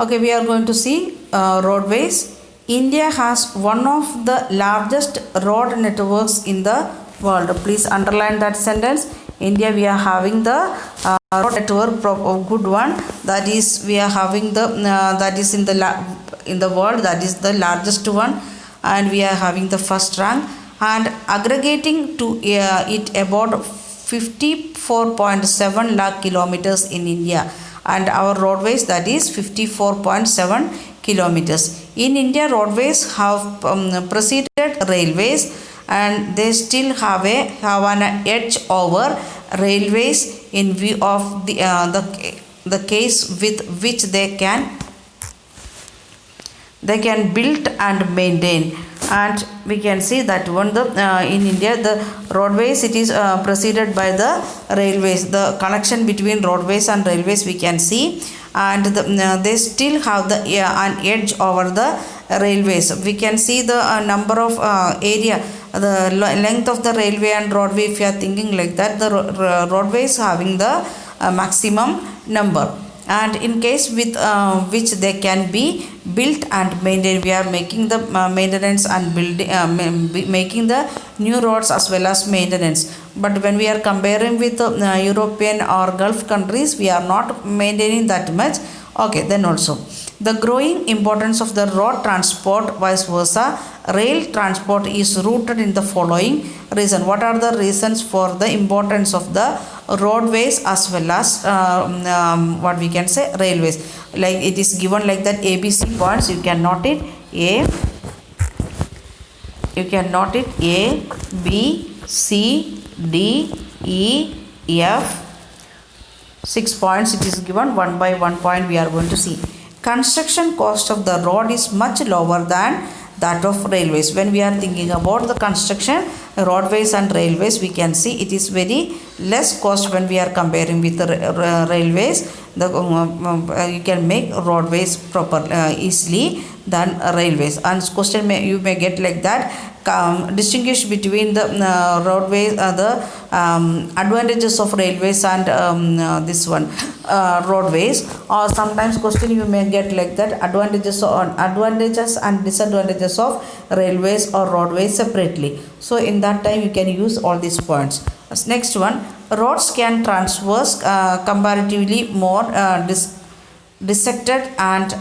Okay, we are going to see roadways. India has one of the largest road networks in the world. Please underline that sentence. India, we are having the road network, good one. That is, we are having the that is in the world. That is the largest one, and we are having the first rank, and aggregating to it about 54.7 lakh kilometers in India, and our roadways, that is 54.7 kilometers. In India, roadways have preceded railways, and they still have an edge over railways in view of the case with which they can build and maintain. And we can see that in India, the roadways, it is preceded by the railways. The connection between roadways and railways we can see, and they still have an edge over the railways. We can see the number of area, the length of the railway and roadway. If you are thinking like that, the roadways having the maximum number, and in case with which they can be built and maintained. We are making the maintenance and building, making the new roads as well as maintenance. But when we are comparing with European or Gulf countries, we are not maintaining that much. Okay, then also the growing importance of the road transport, vice versa, rail transport is rooted in the following reason. What are the reasons for the importance of the roadways as well as what we can say, railways? Like it is given like that, ABC points. You can note it A, B, C, D, E, F. 6 points it is given. One by 1 point we are going to see. Construction cost of the road is much lower than that of railways. When we are thinking about the construction, roadways and railways, we can see it is very less cost when we are comparing with the railways. You can make roadways proper easily than railways. And question you may get like that, distinguish between the roadways, the advantages of railways and this one roadways. Or sometimes question you may get like that, advantages and disadvantages of railways or roadways separately. So in that time you can use all these points. Next one, roads can traverse comparatively more dissected and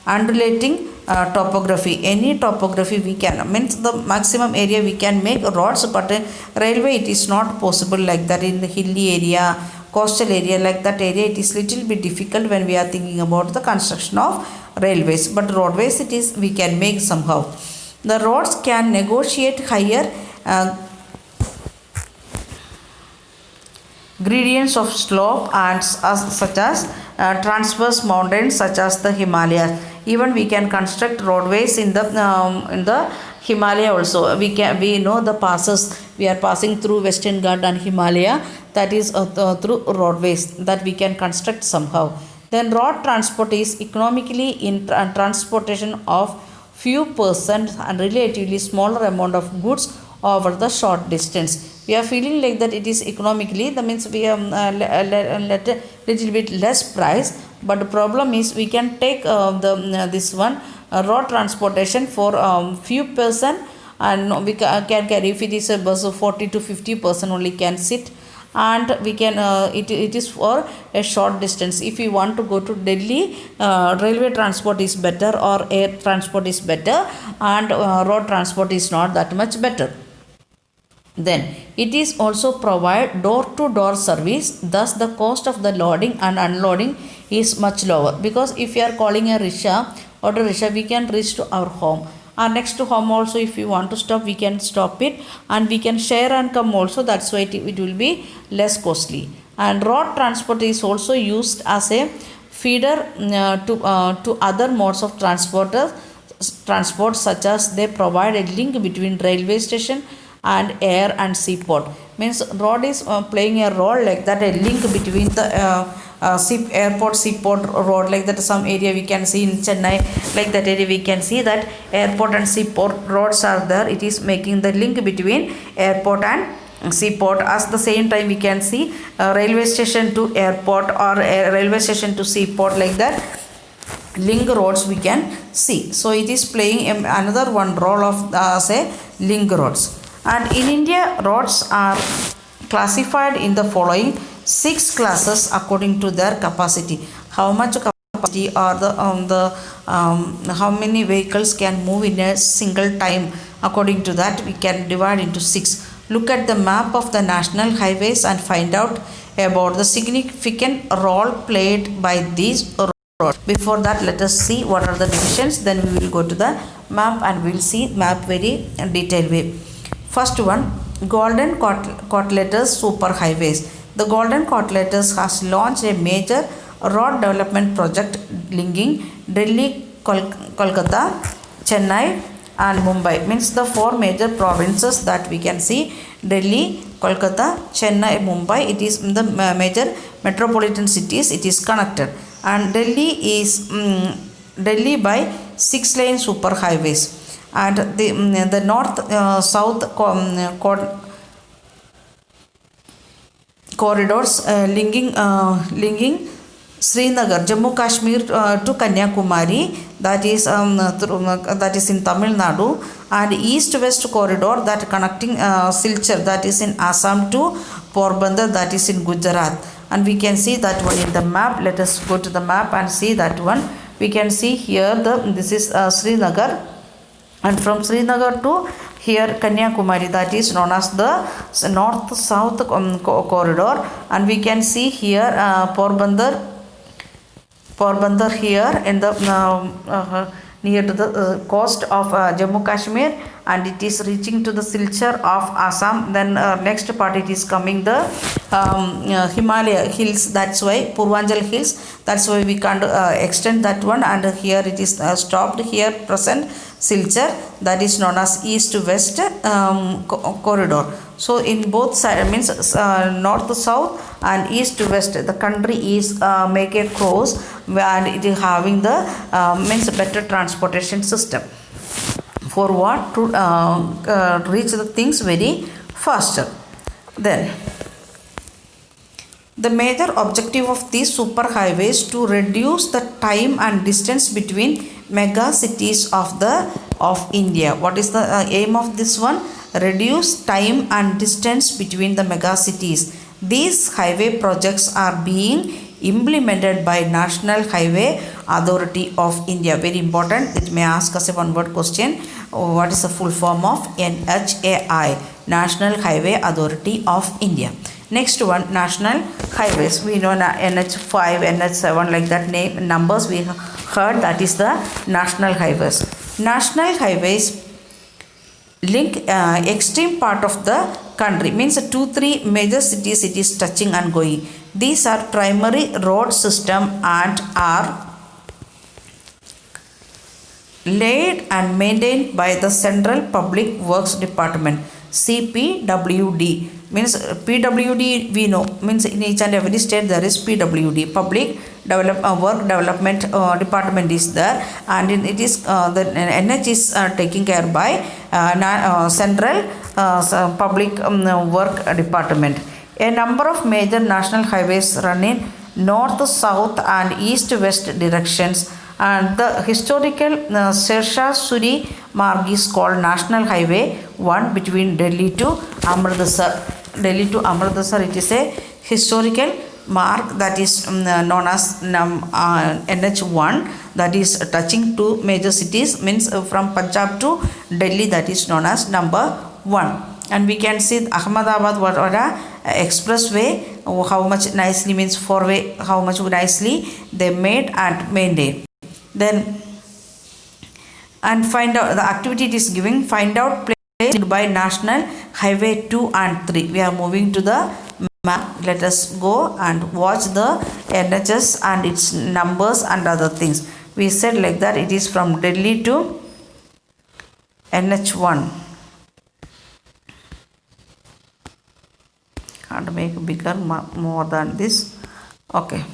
undulating topography. Any topography we can, means the maximum area we can make roads, but railway it is not possible like that. In the hilly area, coastal area, like that area, it is little bit difficult when we are thinking about the construction of railways. But roadways, it is we can make somehow. The roads can negotiate higher gradients of slope and such as transverse mountains such as the Himalayas. Even we can construct roadways in the Himalaya also. We know the passes we are passing through Western Ghat and Himalaya, that is through roadways that we can construct somehow. Then road transport is economically in transportation of few persons and relatively smaller amount of goods over the short distance. We are feeling like that it is economically, that means we are little bit less price. But the problem is we can take this one road transportation for few person, and we can carry, if it is a bus of 40 to 50 person only can sit, and we can it is for a short distance. If we want to go to Delhi, railway transport is better or air transport is better, and road transport is not that much better. Then it is also provide door-to-door service, thus the cost of the loading and unloading is much lower. Because if you are calling a auto rickshaw, we can reach to our home, and next to home also if we want to stop, we can stop it, and we can share and come also. That's why it will be less costly. And road transport is also used as a feeder to other modes of transport, such as they provide a link between railway station and air and seaport. Means road is playing a role like that, a link between the airport, seaport road, like that. Some area we can see in Chennai, like that area we can see that airport and seaport roads are there. It is making the link between airport and seaport. At the same time we can see railway station to airport or railway station to seaport, like that. link roads we can see. So it is playing another one role of say link roads. And in India, roads are classified in the following 6 classes according to their capacity. How much capacity or how many vehicles can move in a single time? According to that, we can divide into 6. Look at the map of the national highways and find out about the significant role played by these roads. Before that, let us see what are the divisions. Then we will go to the map and we will see map very detailed way. First one, Golden Quadrilateral Super Highways. The Golden Quadrilateral has launched a major road development project linking Delhi, Kolkata, Chennai and Mumbai. Means the 4 major provinces that we can see: Delhi, Kolkata, Chennai, Mumbai. It is the major metropolitan cities. It is connected, and Delhi is Delhi by 6-lane super highways, and the north south corridors linking Srinagar, Jammu Kashmir to Kanyakumari, that is in Tamil Nadu, and east-west corridor that connecting Silchar, that is in Assam, to Porbandar, that is in Gujarat. And we can see that one in the map. Let us go to the map and see that one. We can see here this is Srinagar, and from Srinagar to here Kanyakumari, that is known as the north-south corridor, and we can see here Porbandar here in the near to the coast of Jammu Kashmir, and it is reaching to the Silchar of Assam. Then next part it is coming the Himalaya hills, that's why Purvanchal hills, that's why we can't extend that one, and here it is stopped here present Silchar, that is known as east to west corridor. So in both sides, means north to south and east to west, the country is make a cross, and it is having the means better transportation system for what to reach the things very faster. Then the major objective of these super highways to reduce the time and distance between mega cities of India. What is the aim of this one? Reduce time and distance between the mega cities. These highway projects are being implemented by National Highway Authority of India. Very important. It may ask us a one-word question. What is the full form of NHAI? National Highway Authority of India. Next one, national highways. We know NH5, NH7, like that name numbers we heard. That is the national highways. National highways link extreme part of the country, means 2-3 major cities it is touching and going. These are primary road system and are laid and maintained by the Central Public Works Department, CPWD. Means PWD we know, means in each and every state there is PWD, Public Work Development Department is there, and it is the NH is taken care by Central Public Work Department. A number of major national highways run in north, south and east-west directions, and the historical Shersha Suri Marg is called National Highway 1 between Delhi to Amritsar. Delhi to Amritsar, it is a historical mark that is known as NH1, that is touching 2 major cities, means from Punjab to Delhi, that is known as number 1. And we can see Ahmedabad Vadodara expressway, how much nicely, means 4-way, how much nicely they made and maintained. Then and find out the activity it is giving, find out place by National Highway 2 and 3. We are moving to the map. Let us go and watch the NHS and its numbers and other things. We said like that it is from Delhi to NH1. Can't make bigger more than this. Okay.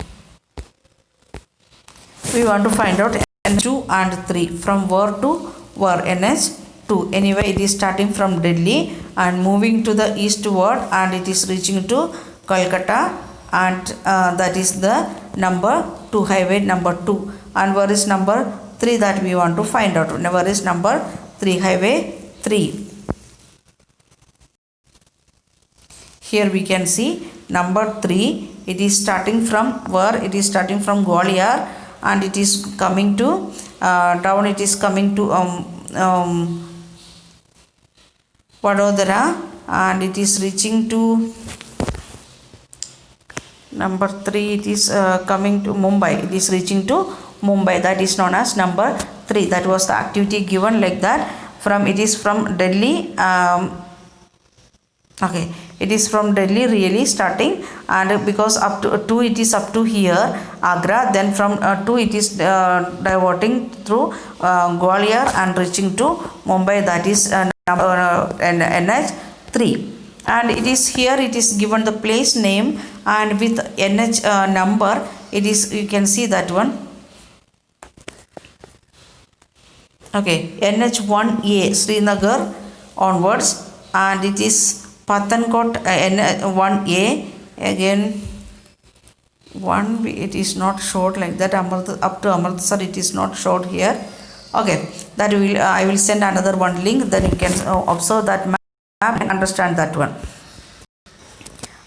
We want to find out NH2 and 3 from where to where. NH2, anyway it is starting from Delhi and moving to the eastward, and it is reaching to Kolkata, and that is the number 2, highway number 2. and where is number 3 that we want to find out. Where is number 3? Highway 3. Here we can see number 3. It is starting from where? It is starting from Gwalior and it is coming to down. It is coming to Vadodara and it is reaching to number 3. It is coming to Mumbai. It is reaching to Mumbai. That is known as number 3. That was the activity given like that. It is from Delhi. Okay, it is from Delhi really starting, and because up to 2 it is up to here Agra, then from 2 it is diverting through Gwalior and reaching to Mumbai. That is NH 3, and it is here it is given the place name and with NH number. It is, you can see that one. Okay, NH1A Srinagar onwards, and it is Pathankot N1A again 1. It is not showed like that. Up to Amritsar it is not showed here. Okay, that will I will send another one link, then you can observe that map and understand that one.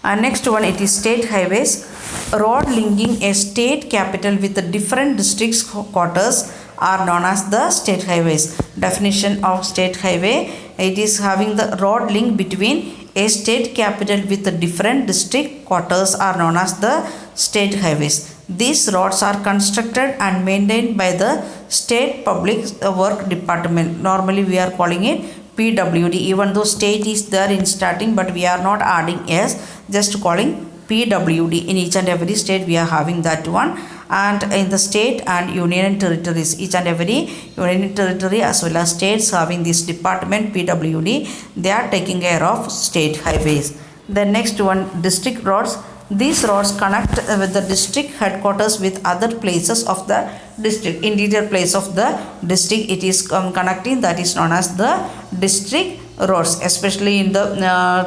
And next one, it is state highways. Road linking a state capital with the different districts quarters are known as the state highways. Definition of state highway: it is having the road link between a state capital with the different district quarters are known as the state highways. These roads are constructed and maintained by the state public work department. Normally we are calling it PWD, even though state is there in starting, but we are not adding S, just calling PWD. In each and every state we are having that one, and in the state and union territories, each and every union territory as well as states having this department PWD, they are taking care of state highways. The next one, district roads. These roads connect with the district headquarters with other places of the district. Interior place of the district it is connecting, that is known as the district roads, especially in the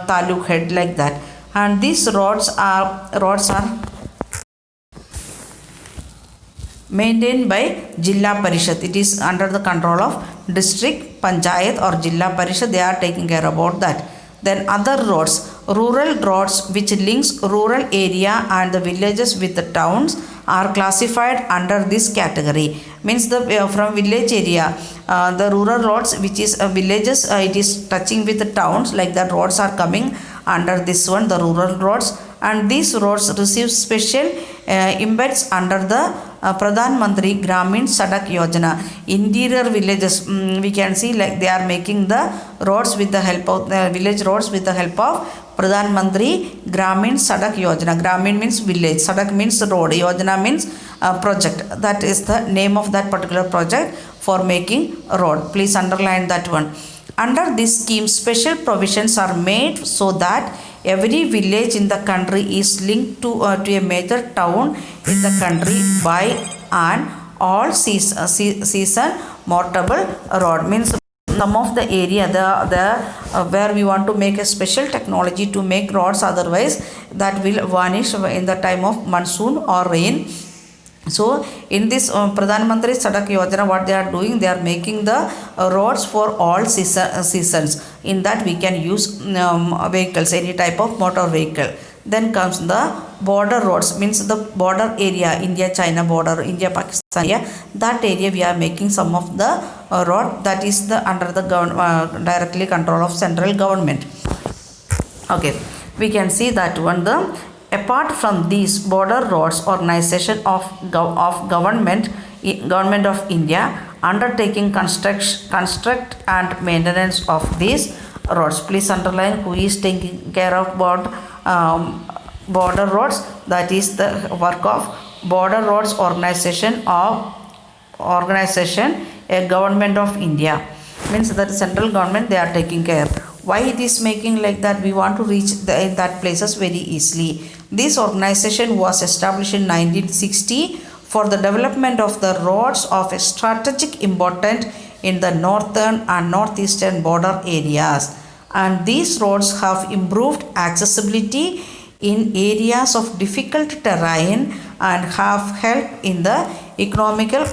taluk head like that. And these roads are maintained by Jilla Parishad. It is under the control of district panchayat or Jilla Parishad. They are taking care about that. Then other roads, rural roads which links rural area and the villages with the towns are classified under this category. Means the from village area, the rural roads which is villages, it is touching with the towns like that, roads are coming under this one, the rural roads. And these roads receive special embeds under the Pradhan Mantri Gramin Sadak Yojana. Interior villages, we can see like they are making the roads with the help of village roads with the help of Pradhan Mantri Gramin Sadak Yojana. Gramin means village, Sadak means road, Yojana means project. That is the name of that particular project for making a road. Please underline that one. Under this scheme, special provisions are made so that every village in the country is linked to a major town in the country by an all season portable road. Means some of the area where we want to make a special technology to make roads, otherwise that will vanish in the time of monsoon or rain. So in this Pradhan Mantri Sadak Yojana, what they are doing, they are making the roads for all seasons. In that we can use vehicles, any type of motor vehicle. Then comes the border roads, means the border area, India-China border, India-Pakistan area. That area we are making some of the road that is the under the directly control of central government. Okay, we can see that one. Apart from these border roads, organization of government of India undertaking construct and maintenance of these roads. Please underline who is taking care of border roads. That is the work of border roads organization, a government of India. Means that central government, they are taking care. Why it is making like that? We want to reach that places very easily. This organization was established in 1960 for the development of the roads of a strategic importance in the northern and northeastern border areas. And these roads have improved accessibility in areas of difficult terrain and have helped in the economical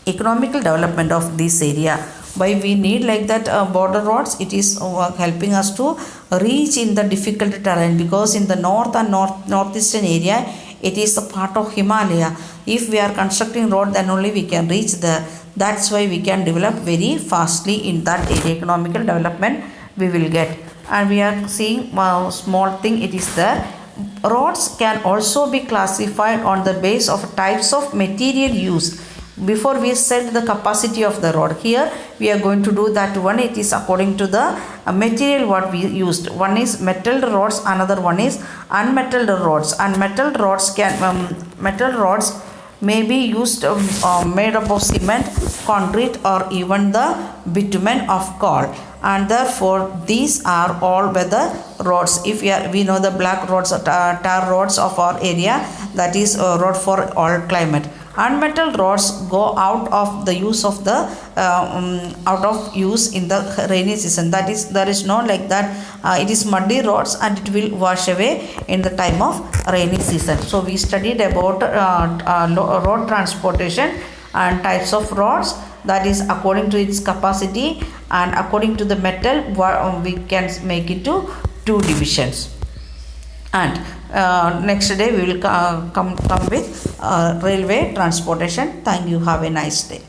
development of this area. Why we need like that border roads? It is helping us to reach in the difficult terrain, because in the north and northeastern area it is a part of Himalaya. If we are constructing road, then only we can reach there. That's why we can develop very fastly in that area. Economical development we will get. And we are seeing small thing, it is there. Roads can also be classified on the base of types of material used. Before we said the capacity of the road, here we are going to do that one. It is according to the material what we used. One is metal rods, another one is unmetal rods. And metal rods may be used made up of cement, concrete, or even the bitumen of coal. And therefore these are all weather roads. If we know the black roads, tar roads of our area, that is a road for all climate. Unmetal rods go out of the use of the out of use in the rainy season. That is, there is no like that it is muddy roads and it will wash away in the time of rainy season. So we studied about road transportation and types of roads, that is according to its capacity, and according to the metal we can make it to two divisions. And next day we will come with railway transportation. Thank you. Have a nice day.